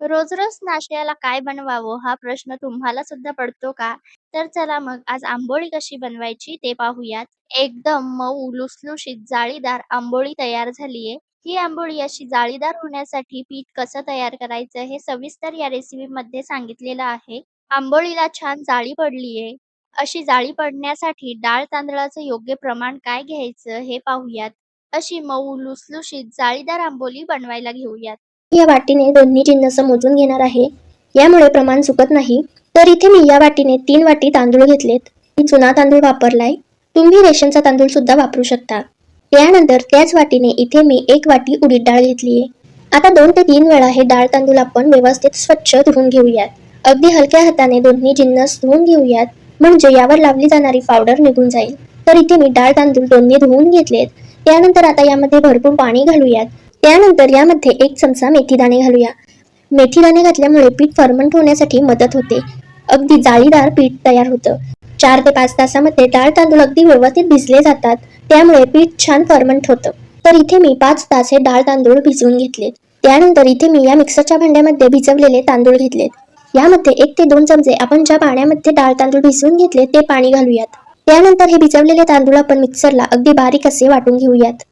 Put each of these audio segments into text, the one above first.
रोज रोज नाश्त्याला काय बनवावं हा प्रश्न तुम्हाला सुद्धा पडतो का? तर चला मग आज आंबोळी कशी बनवायची ते पाहूयात. एकदम मऊ लुसलुशीत जाळीदार आंबोळी तयार झालीये. ही आंबोळी अशी जाळीदार होण्यासाठी पीठ कसं तयार करायचं हे सविस्तर या रेसिपीमध्ये सांगितलेलं आहे. आंबोळीला छान जाळी पडलीये. अशी जाळी पडण्यासाठी डाळ तांदळाचं योग्य प्रमाण काय घ्यायचं हे पाहूयात. अशी मऊ लुसलुशीत जाळीदार आंबोली बनवायला घेऊयात. या वाटीने दोन्ही जिन्नस मोजून घेणार आहे. यामुळे प्रमाण चुकत नाही. तर इथे मी या वाटीने 3 वाटी तांदूळ घेतलेत. मी चुना तांदूळ वापरलाय. तुम्ही रेशनचा तांदूळ सुद्धा वापरू शकता. यानंतर त्याच वाटीने इथे मी 1 वाटी उडीद डाळ घेतलीये. आता 2 ते 3 वेळा हे डाळ तांदूळ आपण व्यवस्थित स्वच्छ धुवून घेऊयात. अगदी हलक्या हाताने दोन्ही जिन्नस धुवून घेऊयात, म्हणजे यावर लावली जाणारी पावडर निघून जाईल. तर इथे मी डाळ तांदूळ दोन्ही धुवून घेतलेत. त्यानंतर आता यामध्ये भरपूर पाणी घालूयात. त्यानंतर यामध्ये 1 चमचा मेथीदाणे घालूया. मेथीदाणे घातल्यामुळे पीठ फर्मंट होण्यासाठी मदत होते. अगदी जाळीदार पीठ तयार होतं. 4 ते 5 तासामध्ये डाळ तांदूळ अगदी व्यवस्थित भिजले जातात. त्यामुळे पीठ छान फर्मंट होतं. तर इथे मी 5 तास हे डाळ तांदूळ भिजवून घेतलेत. त्यानंतर इथे मी या मिक्सरच्या भांड्यामध्ये भिजवलेले तांदूळ घेतलेत. यामध्ये 1 ते 2 चमचे आपण ज्या पाण्यामध्ये डाळ तांदूळ भिजवून घेतले ते पाणी घालूयात. त्यानंतर हे भिजवलेले तांदूळ आपण मिक्सरला अगदी बारीक असे वाटून घेऊयात.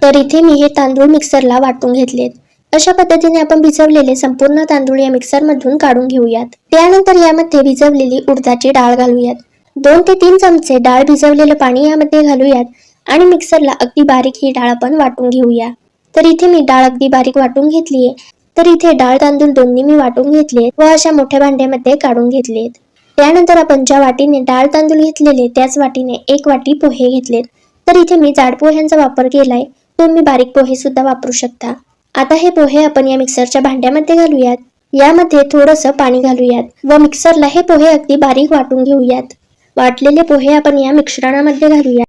तर इथे मी हे तांदूळ मिक्सरला वाटून घेतलेत. अशा पद्धतीने आपण भिजवलेले संपूर्ण तांदूळ या मिक्सरमधून काढून घेऊयात. त्यानंतर यामध्ये भिजवलेली उडदाची डाळ घालूयात. 2 ते 3 चमचे डाळ भिजवलेलं पाणी यामध्ये घालूयात आणि मिक्सरला अगदी बारीक ही डाळ आपण वाटून घेऊया. तर इथे मी डाळ अगदी बारीक वाटून घेतलीये. तर इथे डाळ तांदूळ दोन्ही मी वाटून घेतलेत व अशा मोठ्या भांड्यामध्ये काढून घेतलेत. त्यानंतर आपण ज्या वाटीने डाळ तांदूळ घेतलेले त्याच वाटीने 1 वाटी पोहे घेतलेत. तर इथे मी जाड पोह्यांचा वापर केलाय. तुम्ही बारीक पोहे सुद्धा वापरू शकता. आता हे पोहे आपण या मिक्सरच्या भांड्यामध्ये घालूयात. यामध्ये थोडंसं पाणी घालूयात व मिक्सरला हे पोहे अगदी बारीक वाटून घेऊयात. वाटलेले पोहे आपण या मिश्रणामध्ये घालूयात.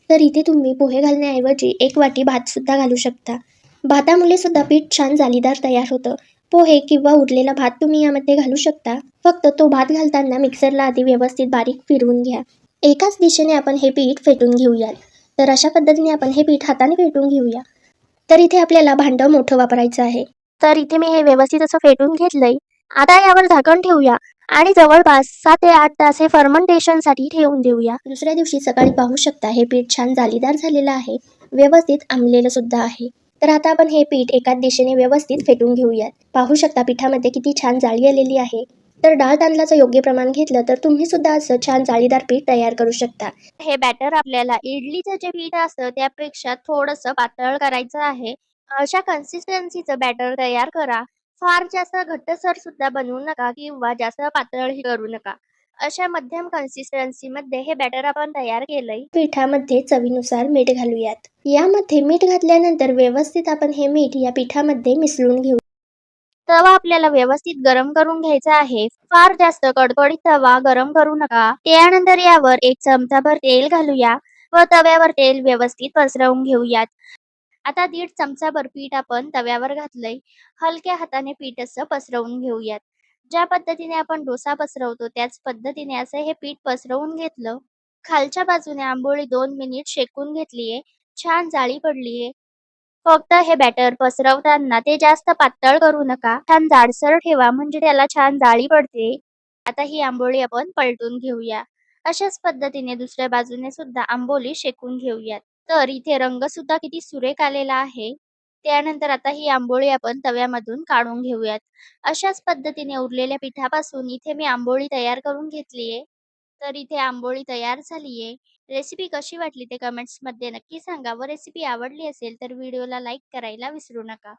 तर इथे तुम्ही पोहे घालण्याऐवजी 1 वाटी भात सुद्धा घालू शकता. भातामुळे सुद्धा पीठ छान जाळीदार तयार होतं. पोहे किंवा उरलेला भात तुम्ही यामध्ये घालू शकता. फक्त तो भात घालताना मिक्सरला आधी व्यवस्थित बारीक फिरवून घ्या. एकाच दिशेने आपण हे पीठ फेटून घेऊयात. तर अशा पद्धतीने आपण हे पीठ हाताने फेटून घेऊया. तर इथे आपल्याला भांडं मोठं वापरायचं आहे. तर इथे मी हे व्यवस्थित असं फेटून घेतलंय. आता यावर झाकण ठेवूया आणि जवळपास 7 ते 8 तास हे फर्मेंटेशनसाठी ठेवून देऊया. दुसऱ्या दिवशी सकाळी पाहू शकता हे पीठ छान जाळीदार झालेलं आहे. व्यवस्थित आंबलेलं सुद्धा आहे. तर आता आपण हे पीठ एकाच दिशेने व्यवस्थित फेटून घेऊयात. पाहू शकता पिठामध्ये किती छान जाळी आलेली आहे. तर डाळ तांदळाचं योग्य प्रमाण घेतलं तर तुम्ही सुद्धा असं छान जाळीदार पीठ तयार करू शकता. हे बॅटर आपल्याला इडलीचं जे पीठ असतं त्यापेक्षा थोडंसं पातळ करायचं आहे. अशा कन्सिस्टन्सीचं बॅटर तयार करा. फार जास्त घट्टसर सुद्धा बनवू नका किंवा जास्त पातळही करू नका. अशा मध्यम कन्सिस्टन्सीमध्ये हे बॅटर आपण तयार केलंय. पिठामध्ये चवीनुसार मीठ घालूयात. यामध्ये मीठ घातल्यानंतर व्यवस्थित आपण हे मीठ या पिठामध्ये मिसळून घेऊ. तवा आपल्याला व्यवस्थित गरम करून घ्यायचा आहे. फार जास्त कडकडीत तवा गरम करू नका. त्यानंतर यावर 1 चमचाभर तेल घालूया व तव्यावर तेल व्यवस्थित पसरवून घेऊयात. आता 1.5 चमचाभर पीठ आपण तव्यावर घातलंय. हलक्या हाताने पीठ असं पसरवून घेऊयात. ज्या पद्धतीने आपण डोसा पसरवतो त्याच पद्धतीने असं हे पीठ पसरवून घेतलं. खालच्या बाजूने आंबोळी 2 मिनिट शेकून घेतलीये. छान जाळी पडलीये. फक्त हे बॅटर पसरवताना ते जास्त पातळ करू नका. छान जाडसर ठेवा म्हणजे त्याला छान जाळी पडते. आता ही आंबोळी आपण पलटून घेऊया. अशाच पद्धतीने दुसऱ्या बाजूने सुद्धा आंबोली शेकून घेऊयात. तर इथे रंग सुद्धा किती सुरेख आलेला आहे. त्यानंतर आता ही आंबोळी आपण तव्यामधून काढून घेऊयात. अशाच पद्धतीने उरलेल्या पिठापासून इथे मी आंबोळी तयार करून घेतलीये. तर इथे आंबोळी तयार झालीये. रेसिपी कशी वाटली ते कमेंट्समध्ये नक्की सांगा व रेसिपी आवडली असेल तर व्हिडिओला लाईक करायला विसरू नका.